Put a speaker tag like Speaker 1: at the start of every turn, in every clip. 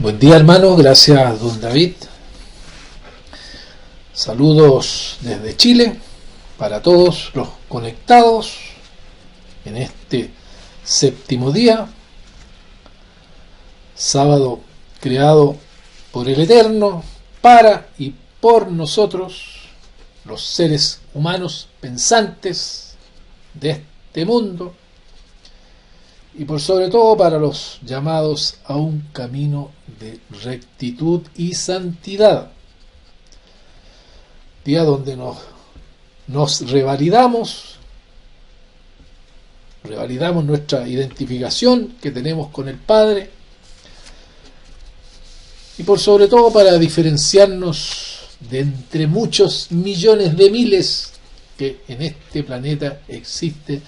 Speaker 1: Buen día, hermanos, gracias don David. Saludos desde Chile para todos los conectados en este séptimo día, sábado creado por el Eterno para y por nosotros, los seres humanos pensantes de este mundo, y por sobre todo para los llamados a un camino de rectitud y santidad. Día donde nos revalidamos nuestra identificación que tenemos con el Padre, y por sobre todo para diferenciarnos de entre muchos millones de miles que en este planeta existe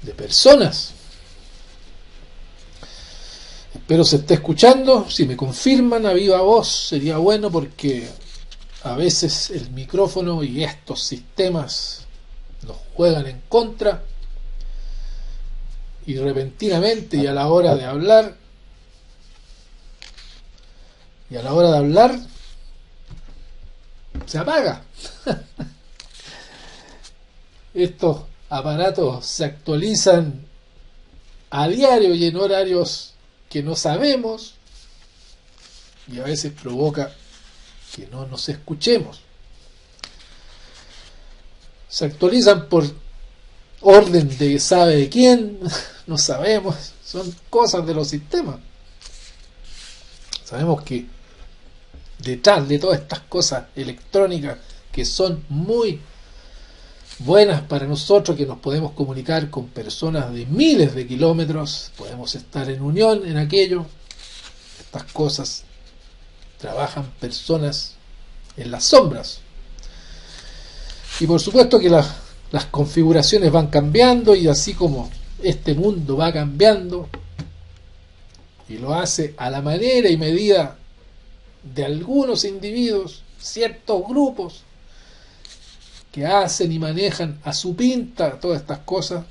Speaker 1: de personas. Espero se esté escuchando. Si me confirman a viva voz sería bueno, porque a veces el micrófono y estos sistemas nos juegan en contra y repentinamente y a la hora de hablar se apaga. Estos aparatos se actualizan a diario y en horarios que no sabemos, y a veces provoca que no nos escuchemos. Se actualizan por orden de sabe de quién, no sabemos, son cosas de los sistemas. Sabemos que detrás de todas estas cosas electrónicas que son muy buenas para nosotros, que nos podemos comunicar con personas de miles de kilómetros, podemos estar en unión en aquello, estas cosas trabajan personas en las sombras, y por supuesto que las configuraciones van cambiando, y así como este mundo va cambiando y lo hace a la manera y medida de algunos individuos, ciertos grupos que hacen y manejan a su pinta todas estas cosas,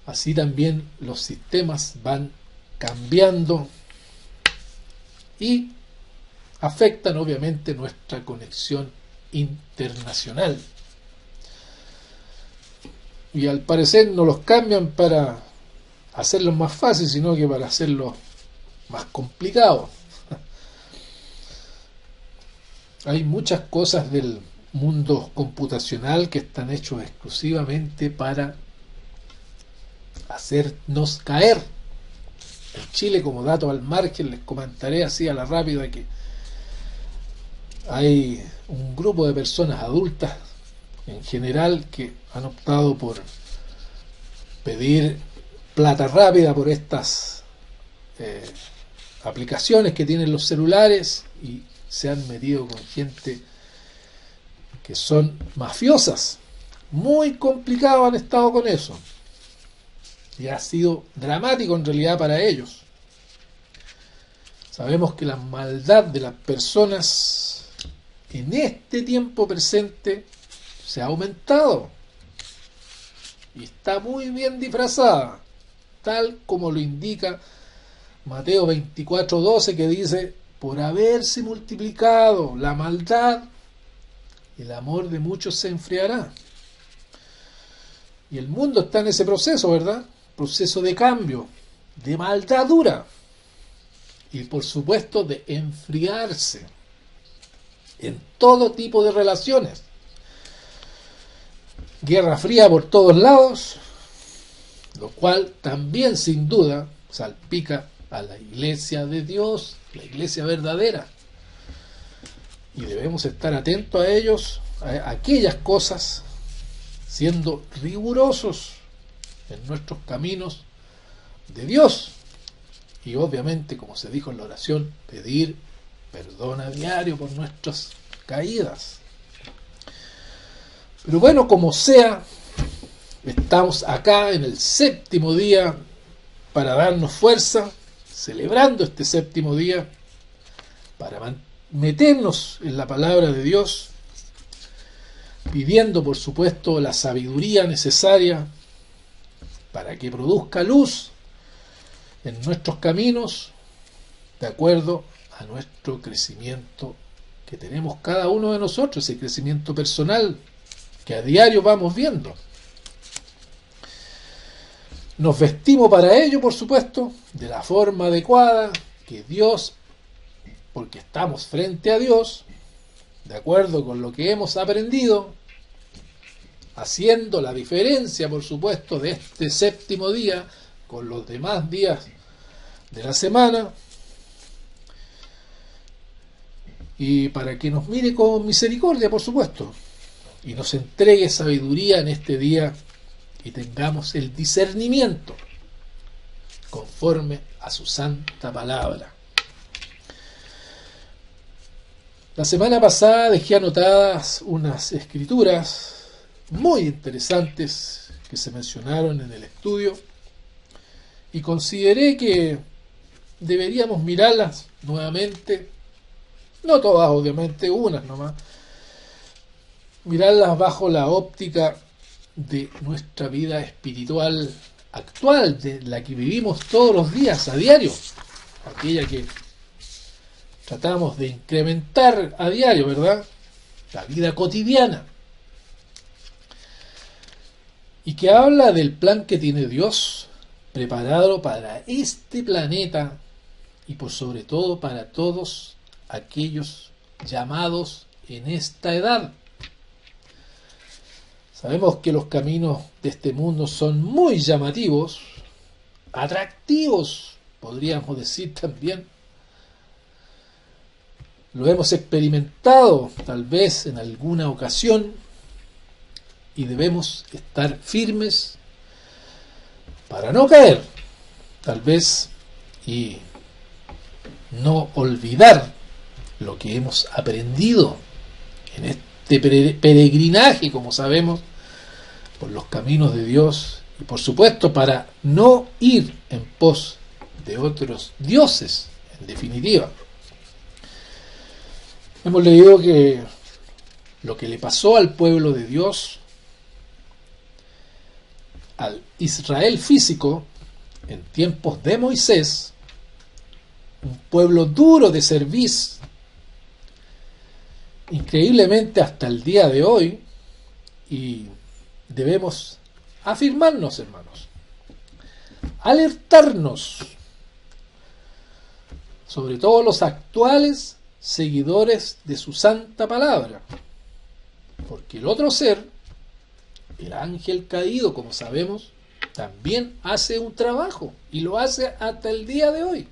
Speaker 1: así también los sistemas van cambiando y afectan obviamente nuestra conexión internacional. Y al parecer no los cambian para hacerlos más fáciles, sino que para hacerlos más complicados. Hay muchas cosas del mundo computacional que están hechos exclusivamente para hacernos caer. En Chile, como dato al margen, les comentaré así a la rápida que hay un grupo de personas adultas en general que han optado por pedir plata rápida por estas aplicaciones que tienen los celulares, y se han metido con gente que son mafiosas. Muy complicado han estado con eso, y ha sido dramático en realidad para ellos. Sabemos que la maldad de las personas en este tiempo presente se ha aumentado y está muy bien disfrazada, tal como lo indica Mateo 24:12, que dice: por haberse multiplicado la maldad, el amor de muchos se enfriará. Y el mundo está en ese proceso, ¿verdad? Proceso de cambio, de maldad dura, y por supuesto de enfriarse en todo tipo de relaciones. Guerra fría por todos lados, lo cual también sin duda salpica a la iglesia de Dios, la iglesia verdadera, y debemos estar atentos a ellos, a aquellas cosas, siendo rigurosos en nuestros caminos de Dios, y obviamente, como se dijo en la oración, pedir perdón a diario por nuestras caídas. Pero bueno, como sea, estamos acá en el séptimo día para darnos fuerza, celebrando este séptimo día, para meternos en la palabra de Dios, pidiendo por supuesto la sabiduría necesaria para que produzca luz en nuestros caminos, de acuerdo a nuestro crecimiento que tenemos cada uno de nosotros, ese crecimiento personal que a diario vamos viendo. Nos vestimos para ello, por supuesto, de la forma adecuada que Dios, porque estamos frente a Dios, de acuerdo con lo que hemos aprendido, haciendo la diferencia, por supuesto, de este séptimo día con los demás días de la semana, y para que nos mire con misericordia, por supuesto, y nos entregue sabiduría en este día y tengamos el discernimiento conforme a su santa palabra. La semana pasada dejé anotadas unas escrituras muy interesantes que se mencionaron en el estudio y consideré que deberíamos mirarlas nuevamente, no todas obviamente, unas nomás, mirarlas bajo la óptica de nuestra vida espiritual actual, de la que vivimos todos los días, a diario, aquella que tratamos de incrementar a diario, ¿verdad? La vida cotidiana. Y que habla del plan que tiene Dios preparado para este planeta y por sobre todo para todos aquellos llamados en esta edad. Sabemos que los caminos de este mundo son muy llamativos, atractivos, podríamos decir también. Lo hemos experimentado tal vez en alguna ocasión y debemos estar firmes para no caer, tal vez, y no olvidar lo que hemos aprendido en este peregrinaje, como sabemos, por los caminos de Dios, y por supuesto para no ir en pos de otros dioses, en definitiva. Hemos leído que lo que le pasó al pueblo de Dios, al Israel físico, en tiempos de Moisés, un pueblo duro de cerviz, increíblemente hasta el día de hoy, y debemos afirmarnos, hermanos, alertarnos, sobre todo los actuales seguidores de su santa palabra, porque el otro ser, el ángel caído, como sabemos, también hace un trabajo y lo hace hasta el día de hoy,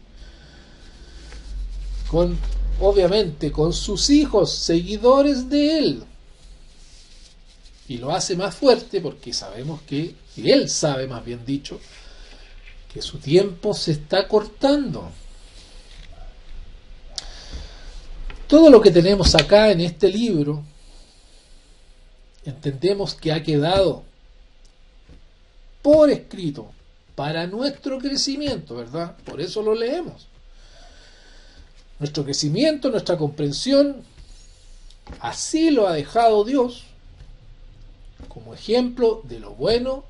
Speaker 1: obviamente con sus hijos seguidores de él, y lo hace más fuerte porque sabemos que, y él sabe, más bien dicho, que su tiempo se está cortando. Todo lo que tenemos acá en este libro entendemos que ha quedado por escrito para nuestro crecimiento, ¿verdad? Por eso lo leemos. Nuestro crecimiento, nuestra comprensión, así lo ha dejado Dios como ejemplo de lo bueno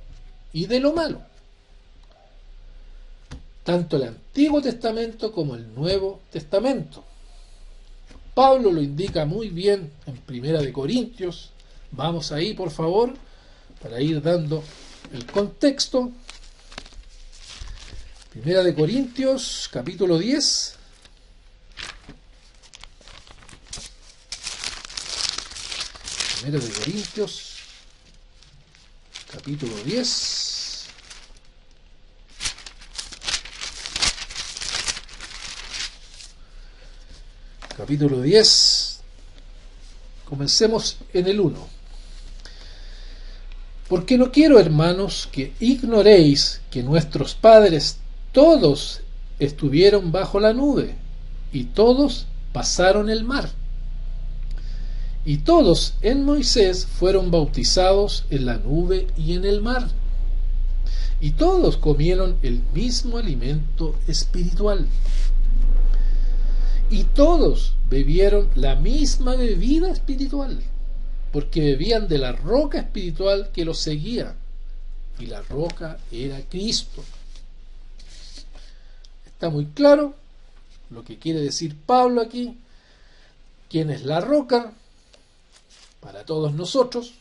Speaker 1: y de lo malo. Tanto el Antiguo Testamento como el Nuevo Testamento. Pablo lo indica muy bien en Primera de Corintios. Vamos ahí, por favor, para ir dando el contexto. Primera de Corintios, capítulo 10. Primera de Corintios, capítulo 10. Capítulo 10. Comencemos en el 1. Porque no quiero, hermanos, que ignoréis que nuestros padres todos estuvieron bajo la nube, y todos pasaron el mar, y todos en Moisés fueron bautizados en la nube y en el mar, y todos comieron el mismo alimento espiritual, y todos bebieron la misma bebida espiritual, porque bebían de la roca espiritual que los seguía, y la roca era Cristo. Está muy claro lo que quiere decir Pablo aquí, quién es la roca para todos nosotros.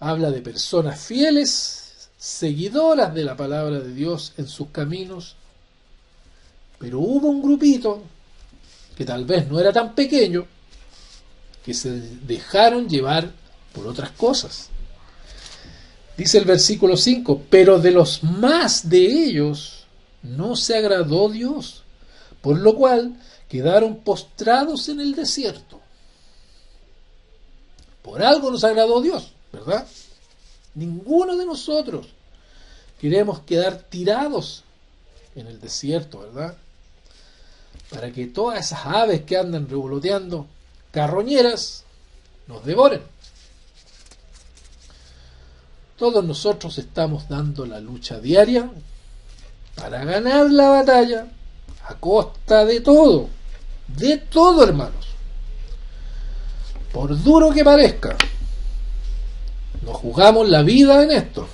Speaker 1: Habla de personas fieles, seguidoras de la palabra de Dios en sus caminos, pero hubo un grupito que tal vez no era tan pequeño, que se dejaron llevar por otras cosas. Dice el versículo 5, pero de los más de ellos no se agradó Dios, por lo cual quedaron postrados en el desierto. Por algo nos agradó Dios, ¿verdad? Ninguno de nosotros queremos quedar tirados en el desierto, ¿verdad? Para que todas esas aves que andan revoloteando, carroñeras, nos devoren. Todos nosotros estamos dando la lucha diaria para ganar la batalla a costa de todo, hermanos. Por duro que parezca, nos jugamos la vida en esto.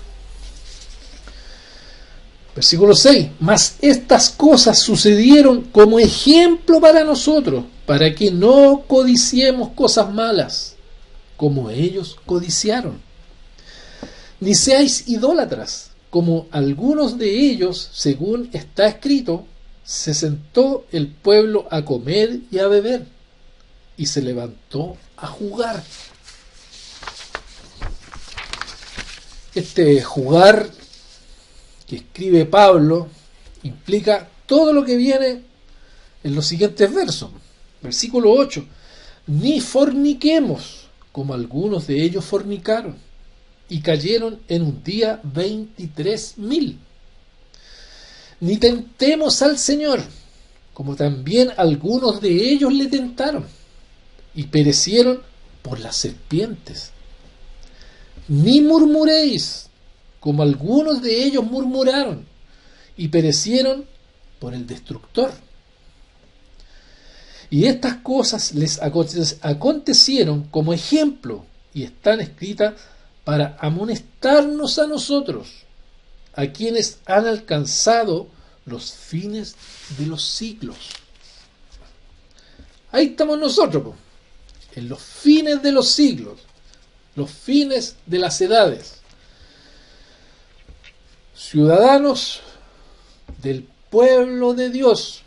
Speaker 1: Versículo 6, mas estas cosas sucedieron como ejemplo para nosotros, para que no codiciemos cosas malas, como ellos codiciaron. Ni seáis idólatras, como algunos de ellos, según está escrito, se sentó el pueblo a comer y a beber, y se levantó a jugar. Este jugar que escribe Pablo implica todo lo que viene en los siguientes versos. Versículo 8, ni forniquemos, como algunos de ellos fornicaron, y cayeron en un día 23,000. Ni tentemos al Señor, como también algunos de ellos le tentaron, y perecieron por las serpientes. Ni murmuréis, como algunos de ellos murmuraron, y perecieron por el destructor. Y estas cosas les acontecieron como ejemplo, y están escritas para amonestarnos a nosotros, a quienes han alcanzado los fines de los siglos. Ahí estamos nosotros, en los fines de los siglos, los fines de las edades. Ciudadanos del pueblo de Dios.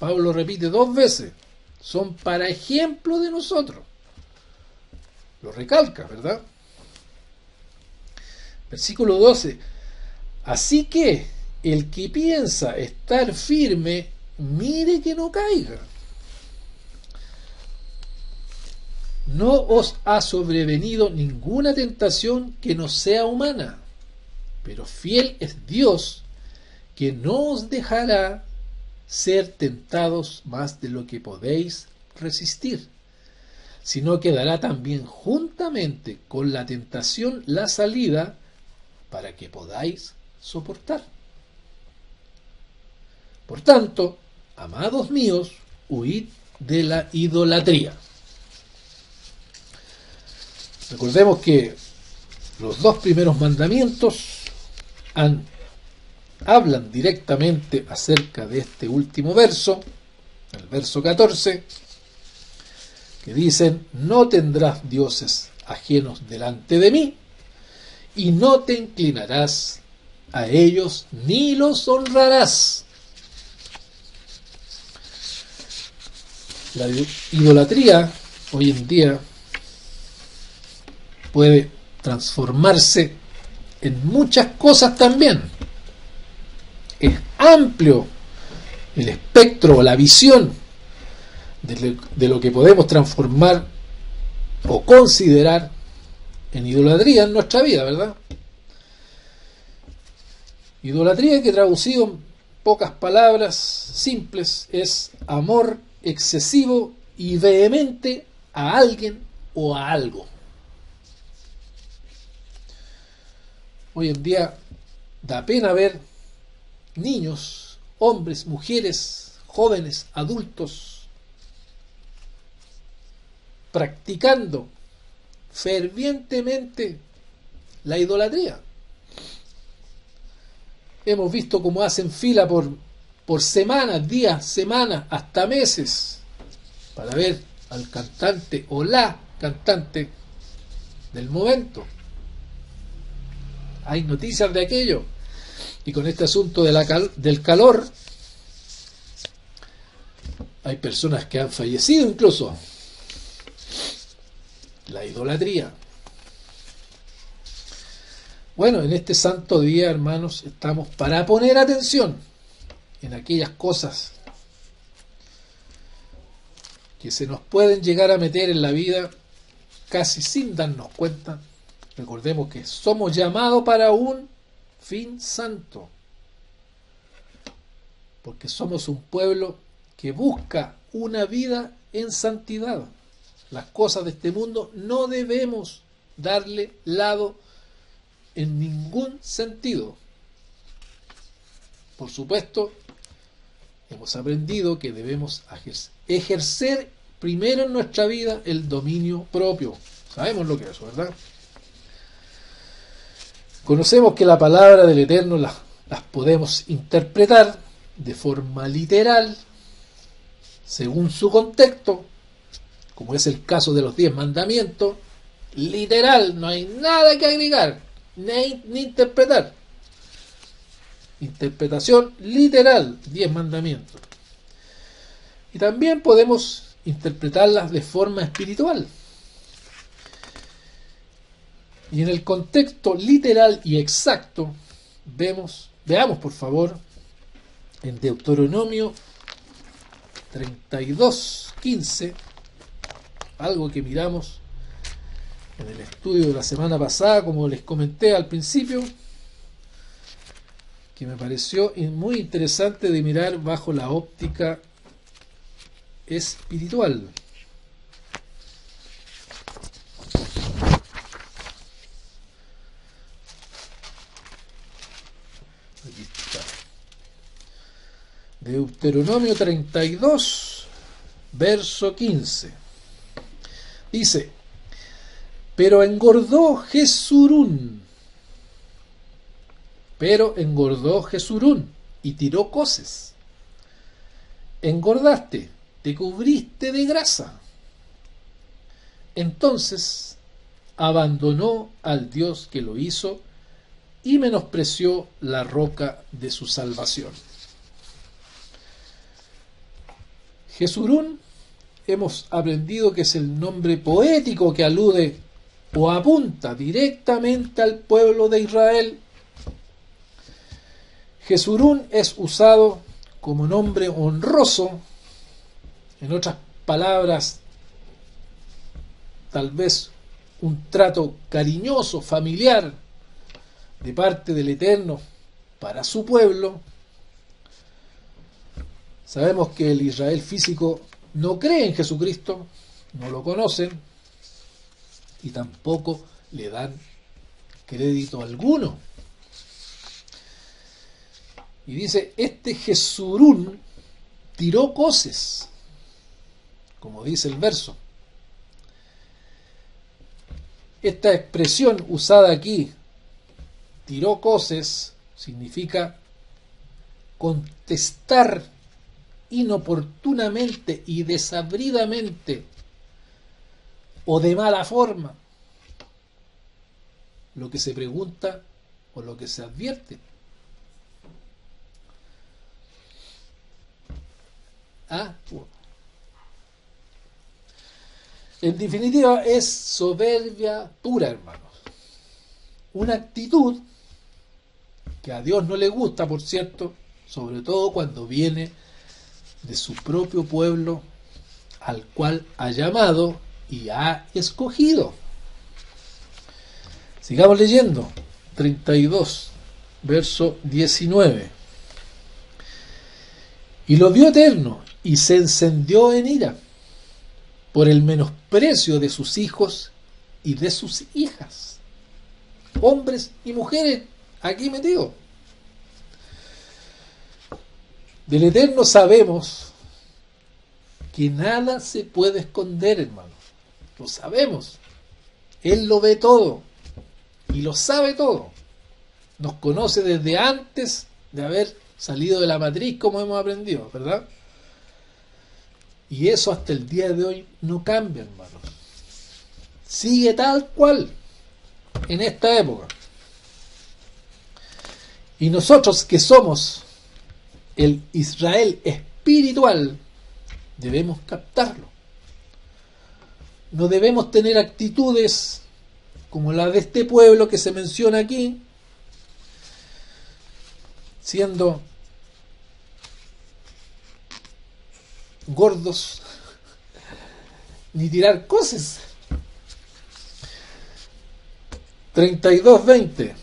Speaker 1: Pablo repite 2 veces, son para ejemplo de nosotros. Lo recalca, ¿verdad? Versículo 12. Así que el que piensa estar firme, mire que no caiga. No os ha sobrevenido ninguna tentación que no sea humana, pero fiel es Dios, que no os dejará ser tentados más de lo que podéis resistir, sino que dará también juntamente con la tentación la salida para que podáis soportar. Por tanto, amados míos, huid de la idolatría. Recordemos que los 2 primeros mandamientos hablan directamente acerca de este último verso, el verso 14, que dicen: no tendrás dioses ajenos delante de mí, y no te inclinarás a ellos ni los honrarás. La idolatría hoy en día puede transformarse en muchas cosas también. Es amplio el espectro o la visión de lo que podemos transformar o considerar en idolatría en nuestra vida, ¿verdad? Idolatría, que traducido en pocas palabras simples es amor excesivo y vehemente a alguien o a algo. Hoy en día da pena ver niños, hombres, mujeres, jóvenes, adultos practicando fervientemente la idolatría. Hemos visto cómo hacen fila por por semanas, días, semanas, hasta meses, para ver al cantante o la cantante del momento. Hay noticias de aquello. Y con este asunto de del calor, hay personas que han fallecido incluso. La idolatría. Bueno, en este santo día, hermanos, estamos para poner atención en aquellas cosas que se nos pueden llegar a meter en la vida casi sin darnos cuenta. Recordemos que somos llamados para un fin santo, porque somos un pueblo que busca una vida en santidad. Las cosas de este mundo no debemos darle lado en ningún sentido. Por supuesto, hemos aprendido que debemos ejercer primero en nuestra vida el dominio propio. Sabemos lo que es eso, ¿verdad? Conocemos que la palabra del Eterno las podemos interpretar de forma literal, según su contexto, como es el caso de los 10 mandamientos, literal, no hay nada que agregar, ni interpretar. Interpretación literal, 10 mandamientos. Y también podemos interpretarlas de forma espiritual. Y en el contexto literal y exacto, veamos por favor, en Deuteronomio 32:15, algo que miramos en el estudio de la semana pasada, como les comenté al principio, que me pareció muy interesante de mirar bajo la óptica espiritual. Aquí está. Deuteronomio 32, verso 15. Dice: pero engordó Jesurún y tiró coces. Engordaste, te cubriste de grasa. Entonces abandonó al Dios que lo hizo y menospreció la roca de su salvación. Jesurún, hemos aprendido que es el nombre poético que alude o apunta directamente al pueblo de Israel. Jesurún es usado como nombre honroso, en otras palabras, tal vez un trato cariñoso, familiar, de parte del Eterno para su pueblo. Sabemos que el Israel físico no cree en Jesucristo, no lo conocen y tampoco le dan crédito alguno. Y dice, este Jesurún tiró coces, como dice el verso. Esta expresión usada aquí, tiró coces, significa contestar inoportunamente y desabridamente o de mala forma lo que se pregunta o lo que se advierte. En definitiva, es soberbia pura, hermanos. Una actitud que a Dios no le gusta, por cierto, sobre todo cuando viene de su propio pueblo, al cual ha llamado y ha escogido. Sigamos leyendo. 32, verso 19. Y lo vio Eterno, y se encendió en ira por el menosprecio de sus hijos y de sus hijas, hombres y mujeres aquí metidos. Del Eterno sabemos que nada se puede esconder, hermano. Lo sabemos. Él lo ve todo y lo sabe todo. Nos conoce desde antes de haber salido de la matriz, como hemos aprendido, ¿verdad? Y eso hasta el día de hoy no cambia, hermanos. Sigue tal cual en esta época. Y nosotros que somos el Israel espiritual, debemos captarlo. No debemos tener actitudes como la de este pueblo que se menciona aquí, siendo gordos, ni tirar cosas. 32:20.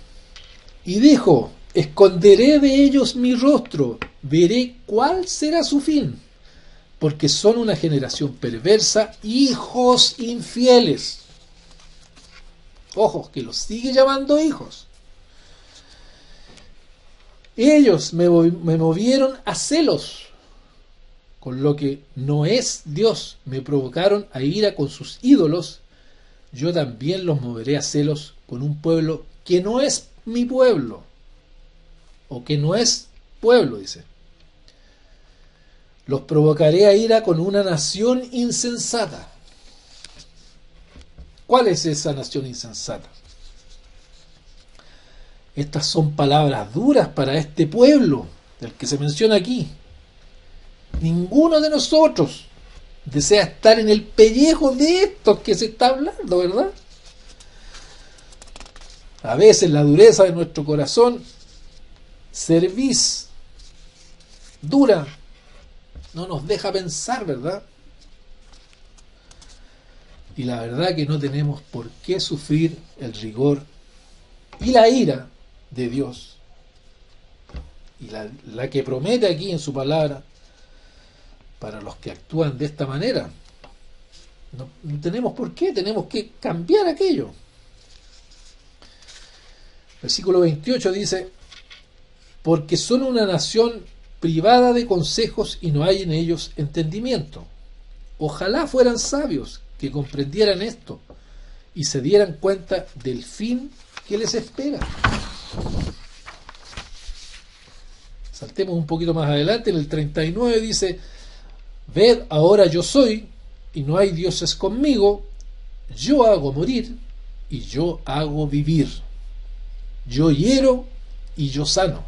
Speaker 1: Y dijo: esconderé de ellos mi rostro, veré cuál será su fin, porque son una generación perversa, hijos infieles. Ojo, que los sigue llamando hijos. Ellos me movieron a celos, con lo que no es Dios. Me provocaron a ira con sus ídolos. Yo también los moveré a celos con un pueblo que no es mi pueblo, o que no es pueblo, dice. Los provocaré a ira con una nación insensata. ¿Cuál es esa nación insensata? Estas son palabras duras para este pueblo del que se menciona aquí. Ninguno de nosotros desea estar en el pellejo de estos que se está hablando, ¿verdad? A veces la dureza de nuestro corazón, cerviz dura, no nos deja pensar, ¿verdad? Y la verdad que no tenemos por qué sufrir el rigor y la ira de Dios. Y la que promete aquí en su palabra para los que actúan de esta manera. No tenemos por qué, tenemos que cambiar aquello. Versículo 28 dice: porque son una nación privada de consejos y no hay en ellos entendimiento. Ojalá fueran sabios que comprendieran esto y se dieran cuenta del fin que les espera. Saltemos un poquito más adelante, en el 39 dice: ved, ahora yo soy y no hay dioses conmigo, yo hago morir y yo hago vivir, yo hiero y yo sano,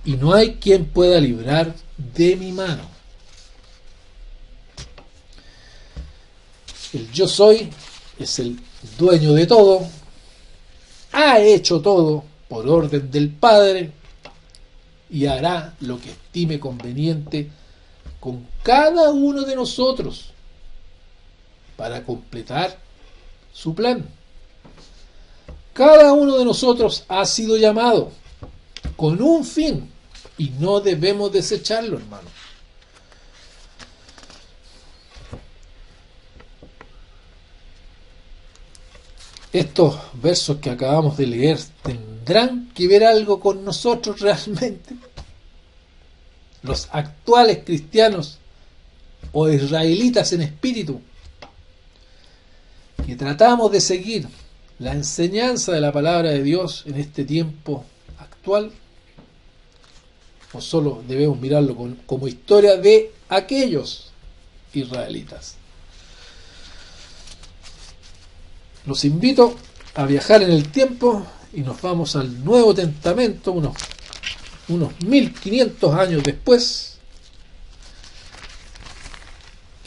Speaker 1: y no hay quien pueda librar de mi mano. El yo soy es el dueño de todo, ha hecho todo por orden del Padre y hará lo que estime conveniente con cada uno de nosotros para completar su plan. Cada uno de nosotros ha sido llamado con un fin y no debemos desecharlo, hermano. Estos versos que acabamos de leer tendrán que ver algo con nosotros realmente. Los actuales cristianos o israelitas en espíritu, que tratamos de seguir la enseñanza de la palabra de Dios en este tiempo actual, o solo debemos mirarlo como historia de aquellos israelitas. Los invito a viajar en el tiempo y nos vamos al Nuevo Testamento, unos 1500 años después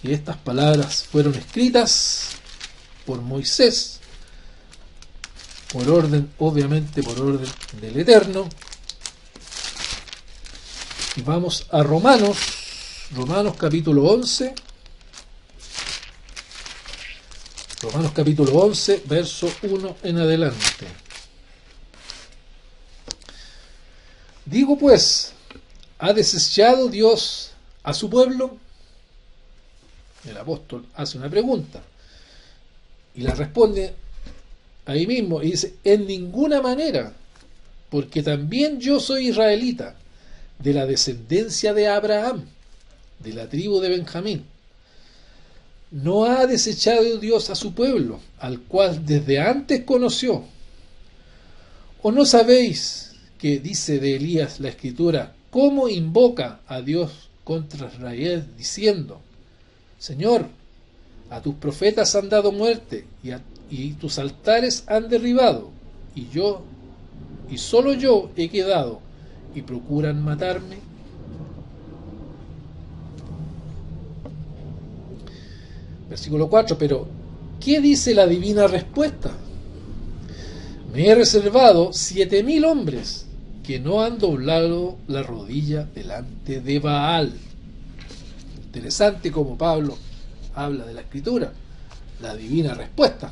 Speaker 1: que estas palabras fueron escritas por Moisés, por orden, obviamente por orden del Eterno. Y vamos a Romanos capítulo 11. Romanos capítulo 11, verso 1 en adelante. Digo pues, ¿ha desechado Dios a su pueblo? El apóstol hace una pregunta y la responde ahí mismo y dice: en ninguna manera, porque también yo soy israelita, de la descendencia de Abraham, de la tribu de Benjamín. ¿No ha desechado Dios a su pueblo, al cual desde antes conoció? ¿O no sabéis que dice de Elías la Escritura, cómo invoca a Dios contra Israel diciendo: Señor, a tus profetas han dado muerte y tus altares han derribado, y solo yo he quedado, y procuran matarme. Versículo 4, pero ¿qué dice la divina respuesta? Me he reservado 7.000 hombres que no han doblado la rodilla delante de Baal. Interesante como Pablo habla de la Escritura, la divina respuesta,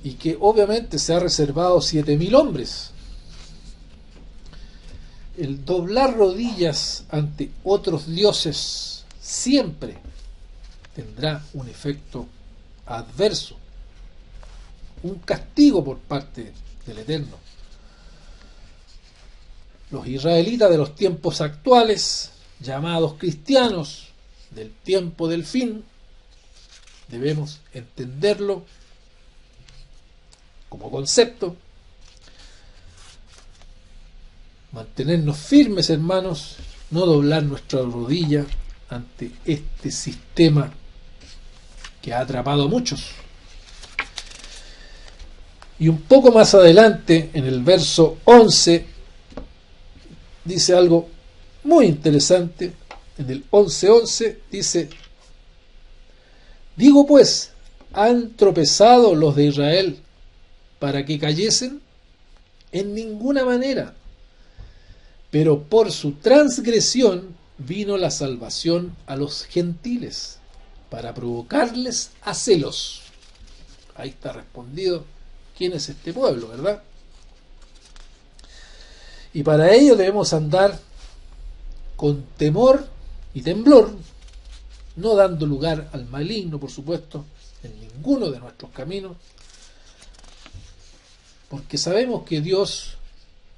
Speaker 1: y que obviamente se ha reservado 7.000 hombres. El doblar rodillas ante otros dioses siempre tendrá un efecto adverso, un castigo por parte del Eterno. Los israelitas de los tiempos actuales, llamados cristianos del tiempo del fin, debemos entenderlo como concepto, mantenernos firmes, hermanos, no doblar nuestra rodilla ante este sistema que ha atrapado a muchos. Y un poco más adelante, en el verso 11, dice algo muy interesante. En el 11:11 dice: digo pues, ¿han tropezado los de Israel para que cayesen? En ninguna manera, pero por su transgresión vino la salvación a los gentiles, para provocarles a celos. Ahí está respondido quién es este pueblo, ¿verdad? Y para ello debemos andar con temor y temblor, no dando lugar al maligno, por supuesto, en ninguno de nuestros caminos, porque sabemos que Dios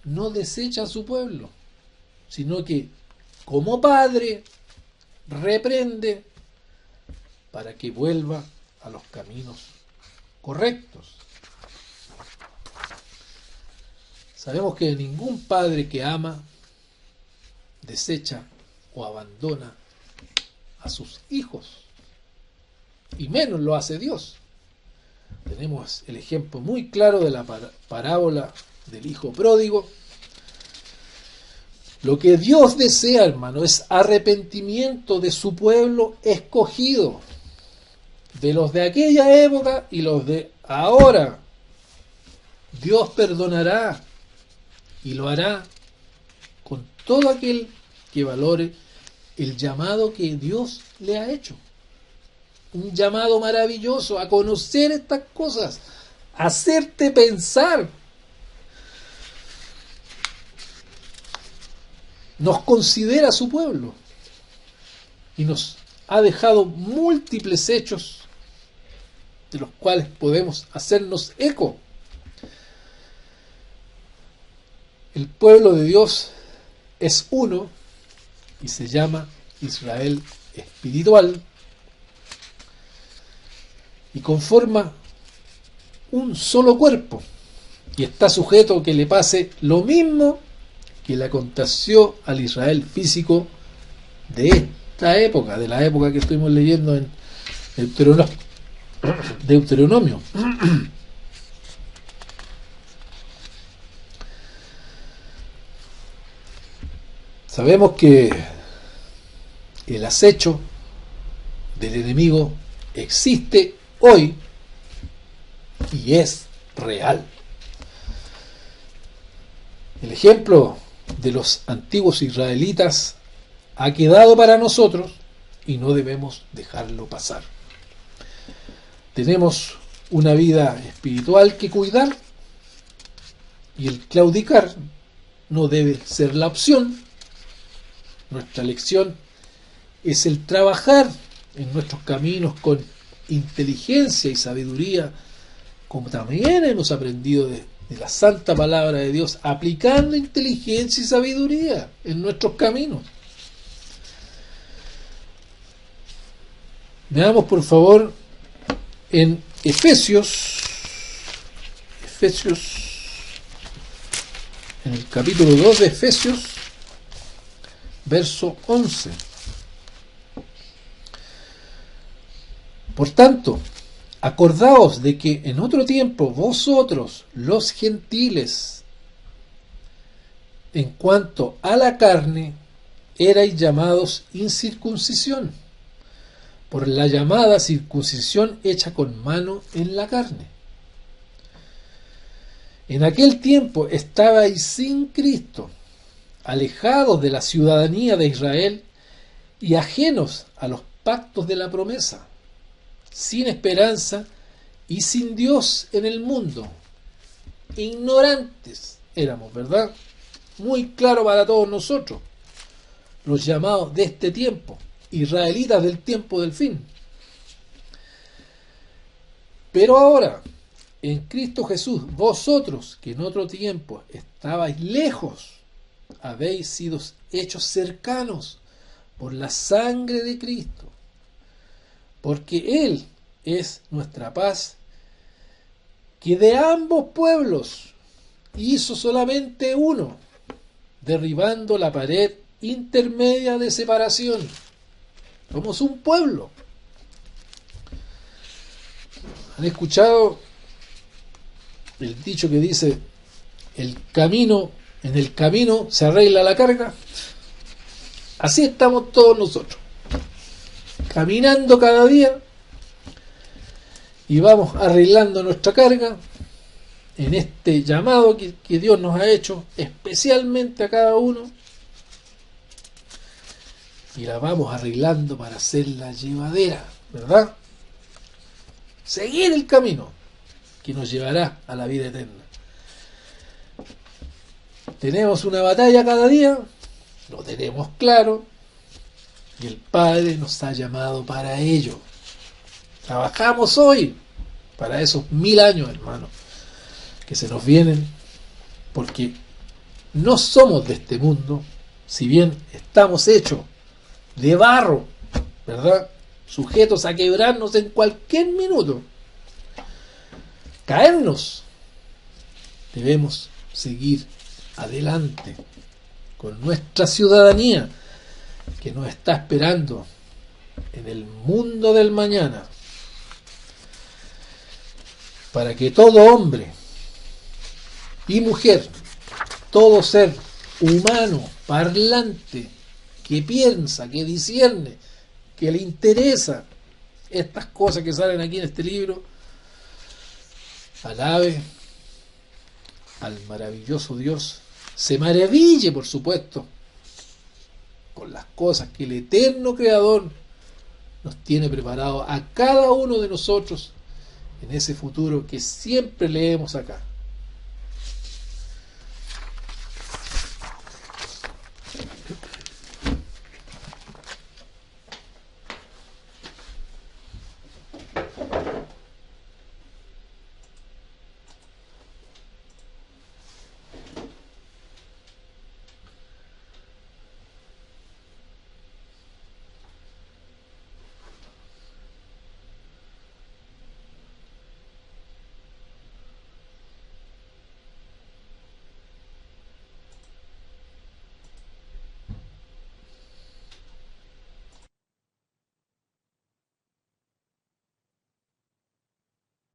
Speaker 1: no desecha a su pueblo, sino que como Padre reprende para que vuelva a los caminos correctos. Sabemos que ningún padre que ama desecha o abandona a sus hijos, y menos lo hace Dios. Tenemos el ejemplo muy claro de la parábola del hijo pródigo. Lo que Dios desea, hermano, es arrepentimiento de su pueblo escogido, de los de aquella época y los de ahora. Dios perdonará y lo hará con todo aquel que valore el llamado que Dios le ha hecho. Un llamado maravilloso a conocer estas cosas, a hacerte pensar. Nos considera su pueblo y nos ha dejado múltiples hechos de los cuales podemos hacernos eco. El pueblo de Dios es uno y se llama Israel espiritual y conforma un solo cuerpo, y está sujeto a que le pase lo mismo que le aconteció al Israel físico de esta época, de la época que estuvimos leyendo en Deuteronomio. Sabemos que el acecho del enemigo existe hoy y es real. El ejemplo de los antiguos israelitas ha quedado para nosotros y no debemos dejarlo pasar. Tenemos una vida espiritual que cuidar y el claudicar no debe ser la opción. Nuestra lección es el trabajar en nuestros caminos con inteligencia y sabiduría, como también hemos aprendido de la santa palabra de Dios, aplicando inteligencia y sabiduría en nuestros caminos. Veamos por favor en Efesios, en el capítulo 2 de Efesios, verso 11. Por tanto, acordaos de que en otro tiempo vosotros, los gentiles, en cuanto a la carne, erais llamados incircuncisión, por la llamada circuncisión hecha con mano en la carne. En aquel tiempo estabais sin Cristo, alejados de la ciudadanía de Israel y ajenos a los pactos de la promesa, sin esperanza y sin Dios en el mundo. Ignorantes éramos, ¿verdad? Muy claro para todos nosotros, los llamados de este tiempo, israelitas del tiempo del fin. Pero ahora, en Cristo Jesús, vosotros que en otro tiempo estabais lejos, habéis sido hechos cercanos por la sangre de Cristo, porque Él es nuestra paz, que de ambos pueblos hizo solamente uno, derribando la pared intermedia de separación. Somos un pueblo. ¿Han escuchado el dicho que dice, en el camino se arregla la carga? Así estamos todos nosotros, caminando cada día, y vamos arreglando nuestra carga en este llamado que Dios nos ha hecho especialmente a cada uno, y la vamos arreglando para hacerla llevadera, ¿verdad? Seguir el camino que nos llevará a la vida eterna. Tenemos una batalla cada día, lo tenemos claro, y el Padre nos ha llamado para ello. Trabajamos hoy para esos 1000 años, hermanos, que se nos vienen, porque no somos de este mundo, si bien estamos hechos de barro, ¿verdad? Sujetos a quebrarnos en cualquier minuto, caernos. Debemos seguir adelante con nuestra ciudadanía que nos está esperando en el mundo del mañana, para que todo hombre y mujer, todo ser humano, parlante, que piensa, que discierne, que le interesa estas cosas que salen aquí en este libro, alabe al maravilloso Dios, se maraville, por supuesto, con las cosas que el eterno Creador nos tiene preparado a cada uno de nosotros en ese futuro que siempre leemos acá.